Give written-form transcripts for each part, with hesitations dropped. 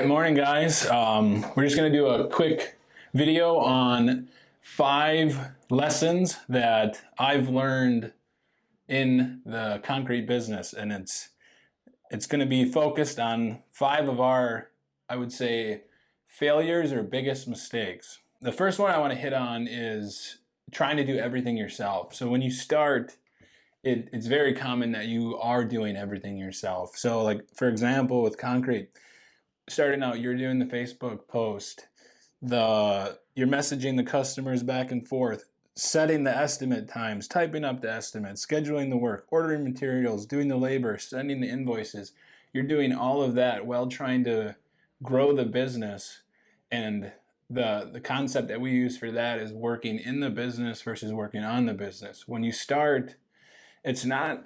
right, morning guys. We're just going to do a quick video on 5 lessons that I've learned in the concrete business, and it's going to be focused on 5 of our, I would say, failures or biggest mistakes. The first one I want to hit on is trying to do everything yourself. So when you start, it's very common that you are doing everything yourself. So like, for example, with concrete, starting out, you're doing the Facebook post, you're messaging the customers back and forth, setting the estimate times, typing up the estimates, scheduling the work, ordering materials, doing the labor, sending the invoices. You're doing all of that while trying to grow the business. And the concept that we use for that is working in the business versus working on the business. When you start, it's not,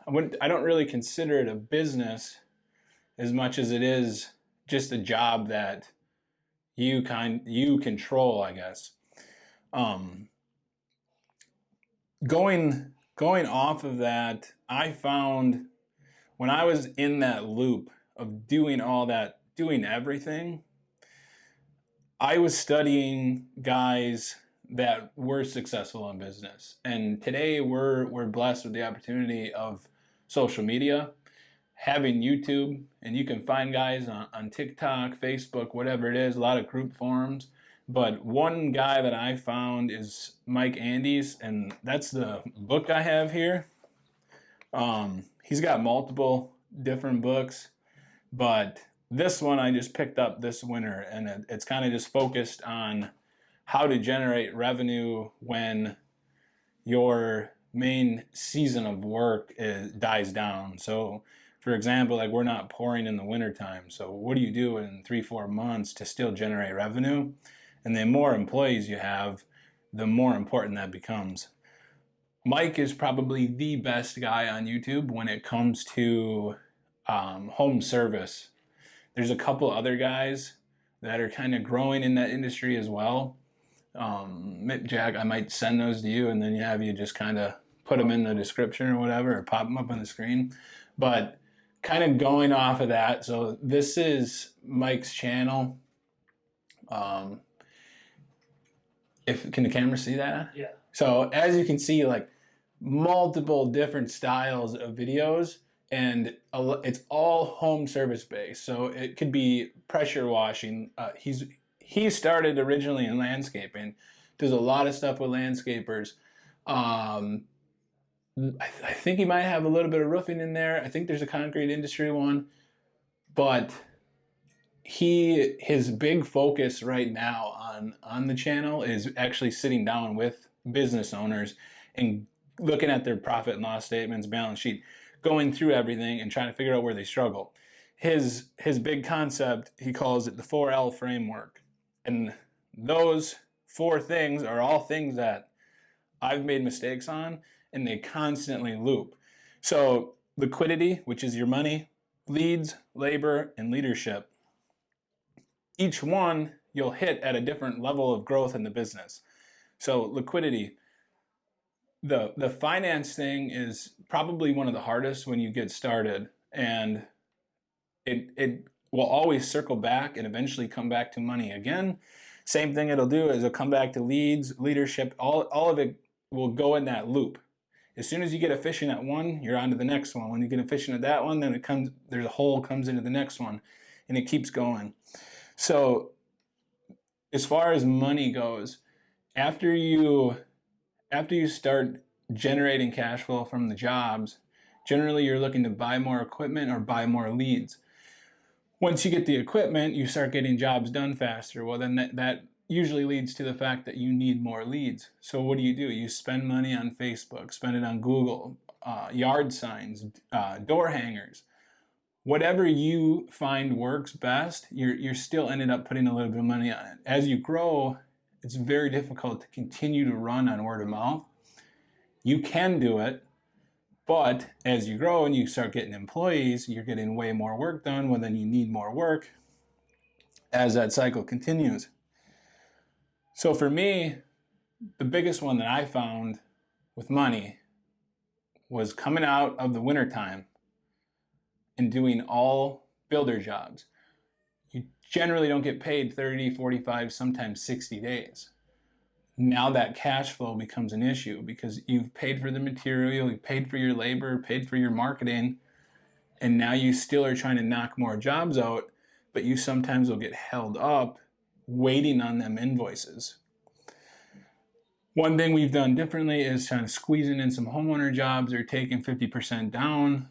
I don't really consider it a business as much as it is just a job that you control, I guess. Going off of that, I found when I was in that loop of doing all that, doing everything, I was studying guys that were successful in business. And today we're blessed with the opportunity of social media, having YouTube, and you can find guys on TikTok, Facebook, whatever it is, a lot of group forums. But one guy that I found is Mike Andes, and that's the book I have here. He's got multiple different books, but this one I just picked up this winter, and it's kind of just focused on how to generate revenue when your main season of work dies down. So for example, like we're not pouring in the wintertime. So what do you do in 3-4 months to still generate revenue? And the more employees you have, the more important that becomes. Mike is probably the best guy on YouTube when it comes to home service. There's a couple other guys that are kind of growing in that industry as well. Jack, I might send those to you, and then you just kind of put them in the description or whatever, or pop them up on the screen. But kind of going off of that, so this is Mike's channel. Can the camera see that? Yeah. So as you can see, like multiple different styles of videos, and it's all home service based. So it could be pressure washing. He started originally in landscaping, does a lot of stuff with landscapers. I think he might have a little bit of roofing in there. I think there's a concrete industry one, but his big focus right now on the channel is actually sitting down with business owners and looking at their profit and loss statements, balance sheet, going through everything and trying to figure out where they struggle. His big concept, he calls it the 4L framework. And those 4 things are all things that I've made mistakes on, and they constantly loop. So liquidity, which is your money, leads, labor, and leadership. Each one you'll hit at a different level of growth in the business. So liquidity, the finance thing is probably one of the hardest when you get started, and it will always circle back and eventually come back to money again. Same thing it'll do is it'll come back to leads, leadership, all of it will go in that loop. As soon as you get efficient at one, you're on to the next one. When you get efficient at that one, then there's a hole comes into the next one, and it keeps going. So as far as money goes, after you start generating cash flow from the jobs, generally you're looking to buy more equipment or buy more leads. Once you get the equipment, you start getting jobs done faster. Well, then that usually leads to the fact that you need more leads. So what do? You spend money on Facebook, spend it on Google, yard signs, door hangers. Whatever you find works best, you're still ended up putting a little bit of money on it. As you grow, it's very difficult to continue to run on word of mouth. You can do it, but as you grow and you start getting employees, you're getting way more work done. Well, then you need more work as that cycle continues. So for me, the biggest one that I found with money was coming out of the wintertime and doing all builder jobs. You generally don't get paid 30, 45, sometimes 60 days. Now that cash flow becomes an issue because you've paid for the material, you've paid for your labor, paid for your marketing, and now you still are trying to knock more jobs out, but you sometimes will get held up waiting on them invoices. One thing we've done differently is trying to squeezing in some homeowner jobs or taking 50% down.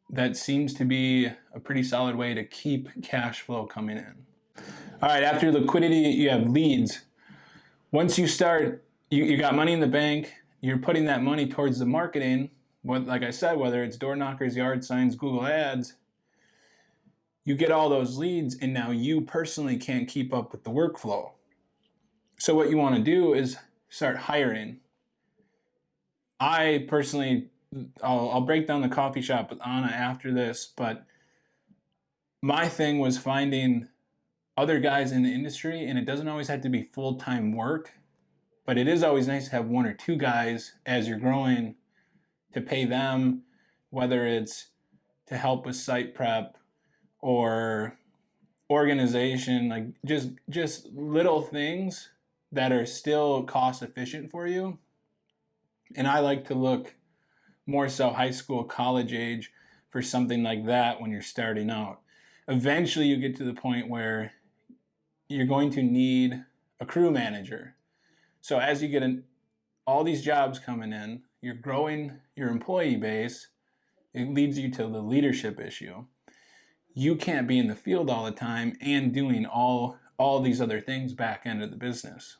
That seems to be a pretty solid way to keep cash flow coming in. All right, after liquidity, you have leads. Once you start, you got money in the bank, you're putting that money towards the marketing. Like I said, whether it's door knockers, yard signs, Google ads, you get all those leads, and now you personally can't keep up with the workflow. So what you want to do is start hiring. I personally, I'll break down the coffee shop with Anna after this, but my thing was finding other guys in the industry, and it doesn't always have to be full-time work, but it is always nice to have one or two guys as you're growing to pay them, whether it's to help with site prep or organization, like just little things that are still cost efficient for you. And I like to look more so high school, college age for something like that when you're starting out. Eventually you get to the point where you're going to need a crew manager. So as you get all these jobs coming in, you're growing your employee base, it leads you to the leadership issue. You can't be in the field all the time and doing all these other things back end of the business.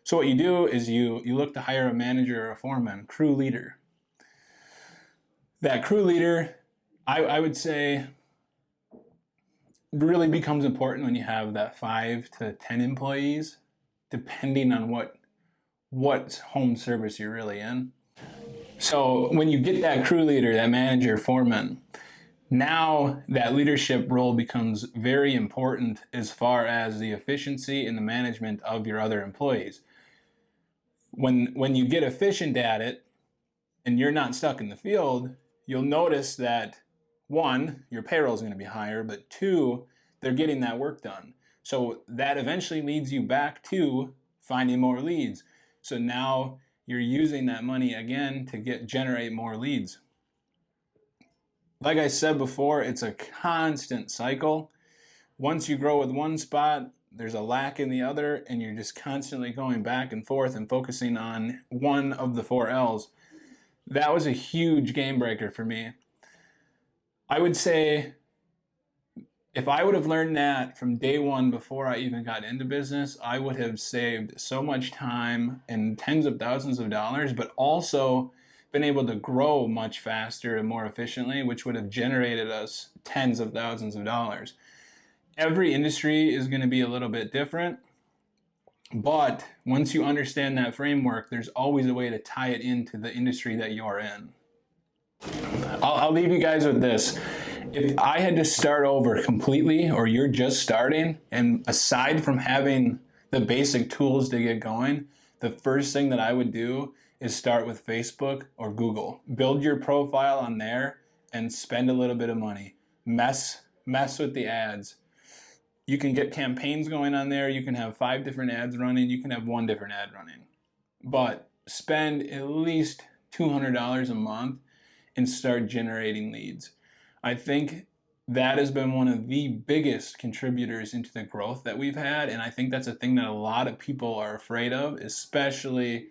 So what you do is you look to hire a manager or a foreman, crew leader. That crew leader, I would say, really becomes important when you have that 5 to 10 employees, depending on what home service you're really in. So when you get that crew leader, that manager, foreman, now that leadership role becomes very important as far as the efficiency and the management of your other employees. When you get efficient at it and you're not stuck in the field, you'll notice that 1, your payroll is going to be higher, but 2, they're getting that work done. So that eventually leads you back to finding more leads. So now you're using that money again to generate more leads. Like I said before, it's a constant cycle. Once you grow with one spot, there's a lack in the other, and you're just constantly going back and forth and focusing on one of the 4 L's. That was a huge game breaker for me. I would say if I would have learned that from day one before I even got into business, I would have saved so much time and tens of thousands of dollars, but also been able to grow much faster and more efficiently, which would have generated us tens of thousands of dollars. Every industry is going to be a little bit different, but once you understand that framework, there's always a way to tie it into the industry that you're in. I'll leave you guys with this. If I had to start over completely, or you're just starting, and aside from having the basic tools to get going, the first thing that I would do is start with Facebook or Google. Build your profile on there and spend a little bit of money. Mess with the ads. You can get campaigns going on there. You can have 5 different ads running. You can have 1 different ad running. But spend at least $200 a month and start generating leads. I think that has been one of the biggest contributors into the growth that we've had, and I think that's a thing that a lot of people are afraid of, especially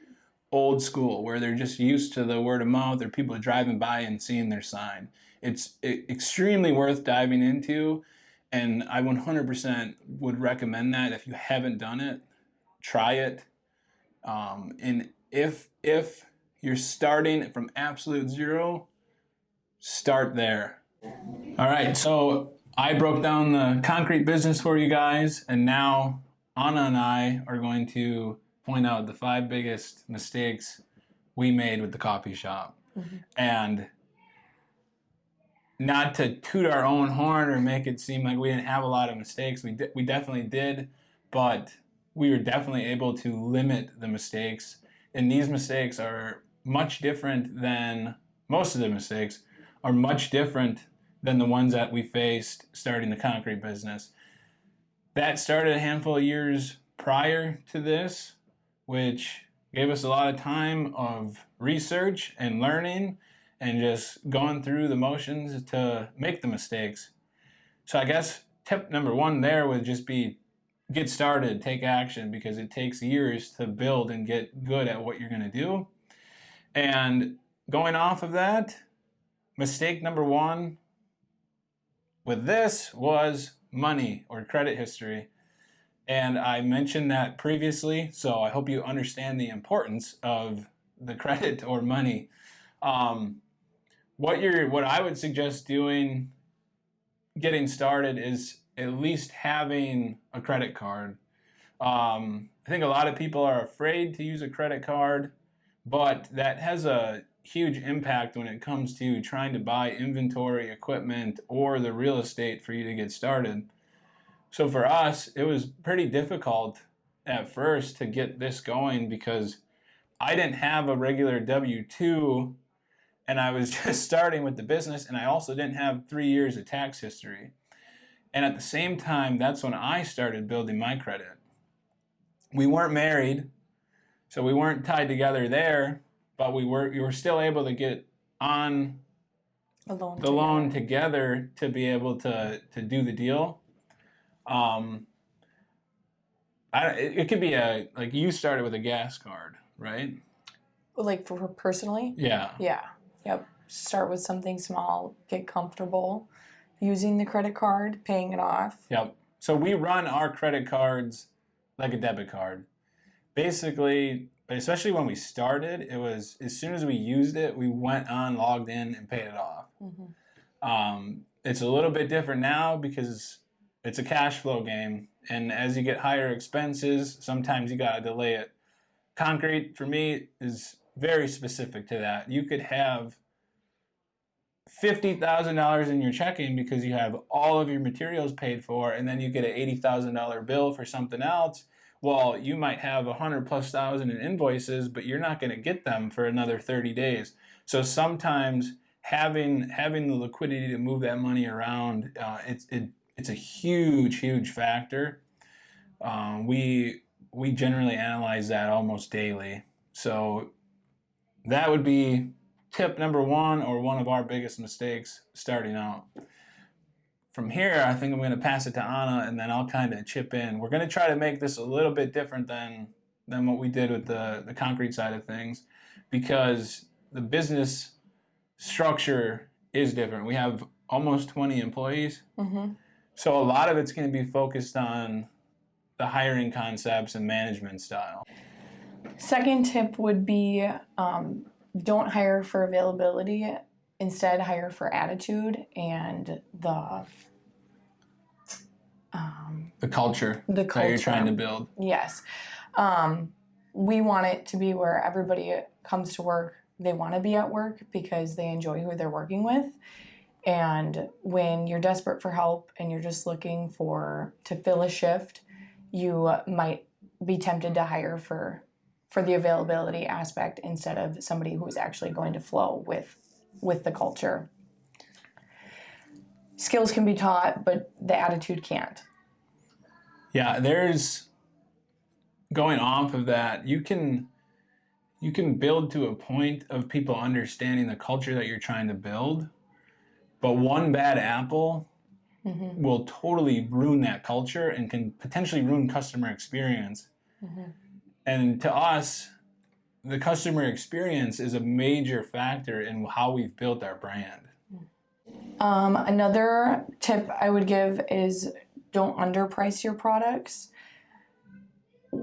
old school, where they're just used to the word of mouth or people driving by and seeing their sign. It's extremely worth diving into, and I 100% would recommend that. If you haven't done it, try it. And if you're starting from absolute zero, start there. All right, so I broke down the concrete business for you guys, and now Anna and I are going to point out the 5 biggest mistakes we made with the coffee shop. Mm-hmm. And not to toot our own horn or make it seem like we didn't have a lot of mistakes. We definitely did, but we were definitely able to limit the mistakes. And these mistakes are much different than, most of the mistakes are much different than the ones that we faced starting the concrete business. That started a handful of years prior to this, which gave us a lot of time of research and learning and just going through the motions to make the mistakes. So I guess tip number one there would just be get started, take action, because it takes years to build and get good at what you're going to do. And going off of that, mistake number one with this was money or credit history. And I mentioned that previously, so I hope you understand the importance of the credit or money. What I would suggest doing, getting started, is at least having a credit card. I think a lot of people are afraid to use a credit card, but that has a huge impact when it comes to trying to buy inventory, equipment, or the real estate for you to get started. So for us, it was pretty difficult at first to get this going because I didn't have a regular W-2 and I was just starting with the business, and I also didn't have 3 years of tax history. And at the same time, that's when I started building my credit. We weren't married, so we weren't tied together there, but we were still able to get on the loan together to be able to do the deal. It could be like you started with a gas card, right? Like for personally? Yeah. Yeah. Yep. Start with something small, get comfortable using the credit card, paying it off. Yep. So we run our credit cards like a debit card. Basically, especially when we started, it was as soon as we used it, we went on, logged in, and paid it off. Mm-hmm. It's a little bit different now because it's a cash flow game. And as you get higher expenses, sometimes you got to delay it. Concrete, for me, is very specific to that. You could have $50,000 in your checking because you have all of your materials paid for, and then you get an $80,000 bill for something else. Well, you might have $100,000+ in invoices, but you're not going to get them for another 30 days. So sometimes having the liquidity to move that money around, it's a huge factor. We generally analyze that almost daily. So that would be tip number one, or one of our biggest mistakes starting out. From here, I think I'm going to pass it to Anna, and then I'll kind of chip in. We're going to try to make this a little bit different than what we did with the concrete side of things, because the business structure is different. We have almost 20 employees. Mm-hmm. So a lot of it's going to be focused on the hiring concepts and management style. Second tip would be don't hire for availability. Instead, hire for attitude and the culture that you're trying to build. Yes. We want it to be where everybody comes to work. They want to be at work because they enjoy who they're working with. And when you're desperate for help and you're just looking to fill a shift, you might be tempted to hire for the availability aspect instead of somebody who's actually going to flow with the culture. Skills can be taught, but the attitude can't. Yeah, going off of that, you can build to a point of people understanding the culture that you're trying to build, but one bad apple mm-hmm. will totally ruin that culture and can potentially ruin customer experience. Mm-hmm. And to us, the customer experience is a major factor in how we've built our brand. Another tip I would give is don't underprice your products.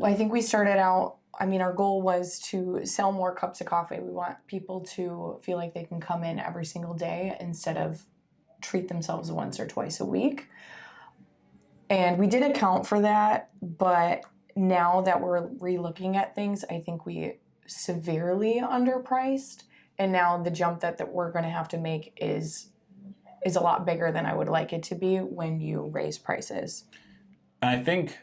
I think we started out, our goal was to sell more cups of coffee. We want people to feel like they can come in every single day instead of treat themselves once or twice a week. And we did account for that, but now that we're re-looking at things, I think we severely underpriced. And now the jump that we're going to have to make is a lot bigger than I would like it to be when you raise prices. I think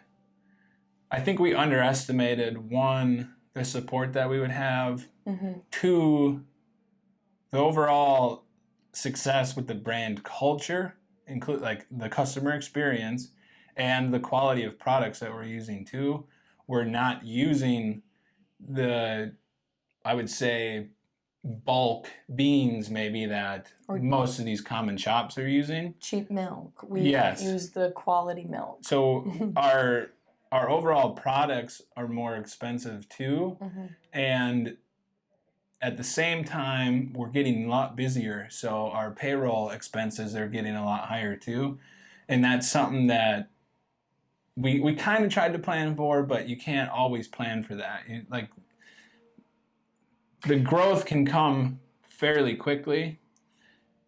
we underestimated, one, the support that we would have, mm-hmm. two, the overall success with the brand culture, include like the customer experience, and the quality of products that we're using too. We're not using the, I would say, bulk beans maybe that Or most of these common shops are using. cheap milk. We Yes. use the quality milk. So our overall products are more expensive too. And at the same time, we're getting a lot busier. So our payroll expenses are getting a lot higher too. And that's something that we kind of tried to plan for, but you can't always plan for that. Like, the growth can come fairly quickly,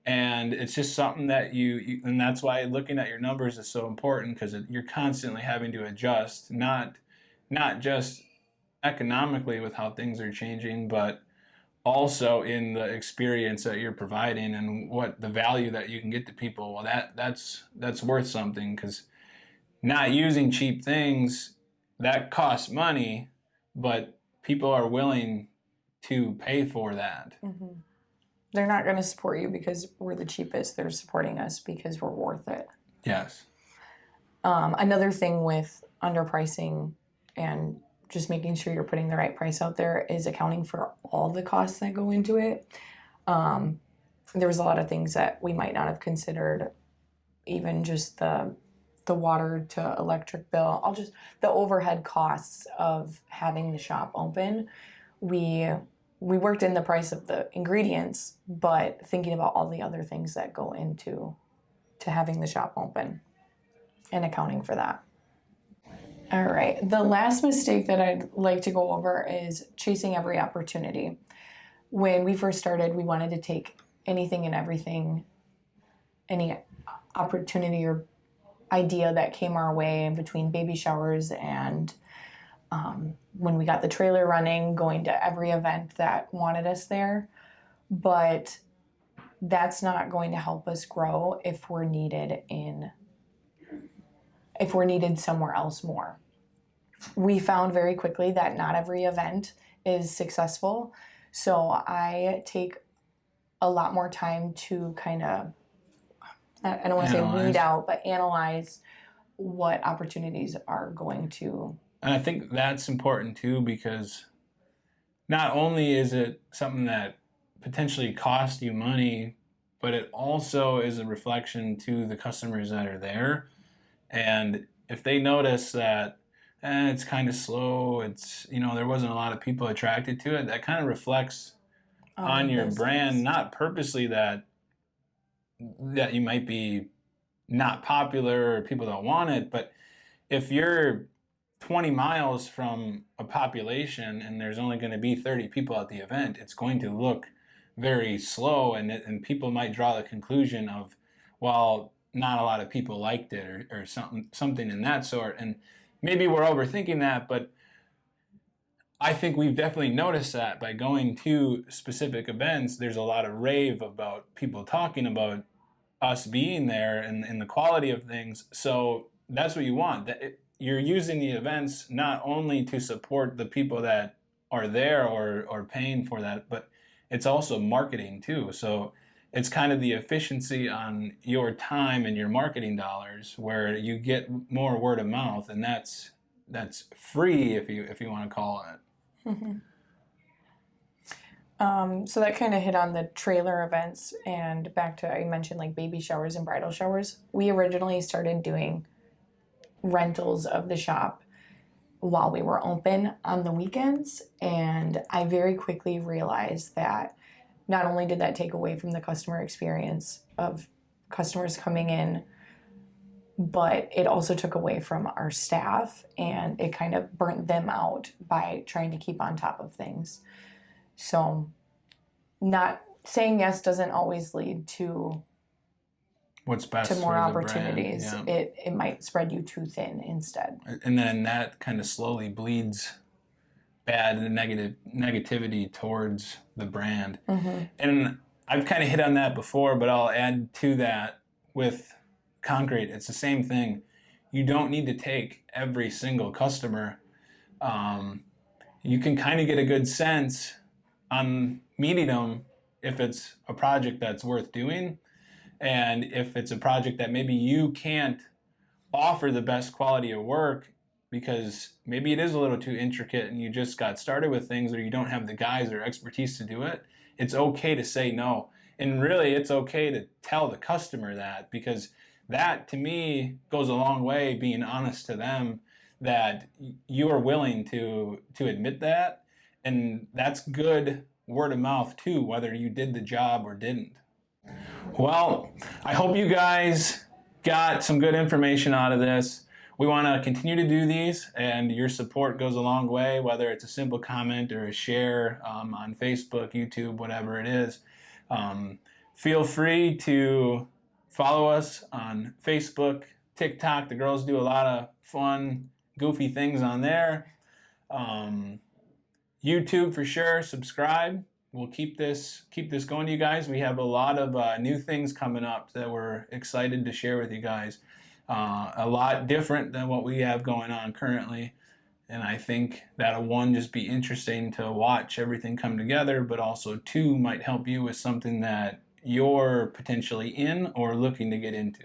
and it's just something that and that's why looking at your numbers is so important, because you're constantly having to adjust, not just economically with how things are changing, but also in the experience that you're providing and what the value that you can get to people. Well, that's worth something, because not using cheap things, that costs money, but people are willing to pay for that. They're not going to support you because we're the cheapest. They're supporting us because we're worth it. Yes. Another thing with underpricing and just making sure you're putting the right price out there is accounting for all the costs that go into it. There was a lot of things that we might not have considered, even just the water to electric bill, the overhead costs of having the shop open. We worked in the price of the ingredients, but thinking about all the other things that go into having the shop open and accounting for that. All right. The last mistake that I'd like to go over is chasing every opportunity. When we first started, we wanted to take anything and everything, any opportunity or idea that came our way in between baby showers and when we got the trailer running, going to every event that wanted us there. But that's not going to help us grow if we're needed somewhere else more. We found very quickly that not every event is successful. So I take a lot more time to kind of, I don't want to say weed out, but analyze what opportunities are going to. And I think that's important too, because not only is it something that potentially costs you money, but it also is a reflection to the customers that are there. And if they notice that it's kind of slow, there wasn't a lot of people attracted to it, that kind of reflects on your brand, not purposely that you might be not popular or people don't want it, but if you're 20 miles from a population and there's only going to be 30 people at the event, it's going to look very slow, and people might draw the conclusion of, well, not a lot of people liked it or something in that sort. And maybe we're overthinking that, but I think we've definitely noticed that by going to specific events, there's a lot of rave about people talking about us being there and the quality of things. So that's what you want. You're using the events not only to support the people that are there or paying for that, but it's also marketing too. So it's kind of the efficiency on your time and your marketing dollars, where you get more word of mouth, and that's free, if you want to call it. So that kind of hit on the trailer events, and back to, I mentioned like baby showers and bridal showers. We originally started doing rentals of the shop while we were open on the weekends, and I very quickly realized that not only did that take away from the customer experience of customers coming in, but it also took away from our staff, and it kind of burnt them out by trying to keep on top of things. So not saying yes doesn't always lead to what's best to more for opportunities. The brand. Yeah. It might spread you too thin instead. And then that kind of slowly bleeds bad and negativity towards the brand. And I've kind of hit on that before, but I'll add to that with concrete. It's the same thing. You don't need to take every single customer. You can kind of get a good sense on meeting them if it's a project that's worth doing, and if it's a project that maybe you can't offer the best quality of work, because maybe it is a little too intricate and you just got started with things, or you don't have the guys or expertise to do it. It's okay to say no. And really, it's okay to tell the customer that, because that to me goes a long way, being honest to them that you are willing to admit that. And that's good word of mouth too, whether you did the job or didn't. Well, I hope you guys got some good information out of this. We want to continue to do these, and your support goes a long way, whether it's a simple comment or a share on Facebook, YouTube, whatever it is. Feel free to follow us on Facebook, TikTok. The girls do a lot of fun, goofy things on there. YouTube for sure. Subscribe. We'll keep this going to you guys. We have a lot of new things coming up that we're excited to share with you guys. A lot different than what we have going on currently. And I think that'll, one, just be interesting to watch everything come together, but also two, might help you with something that you're potentially in or looking to get into.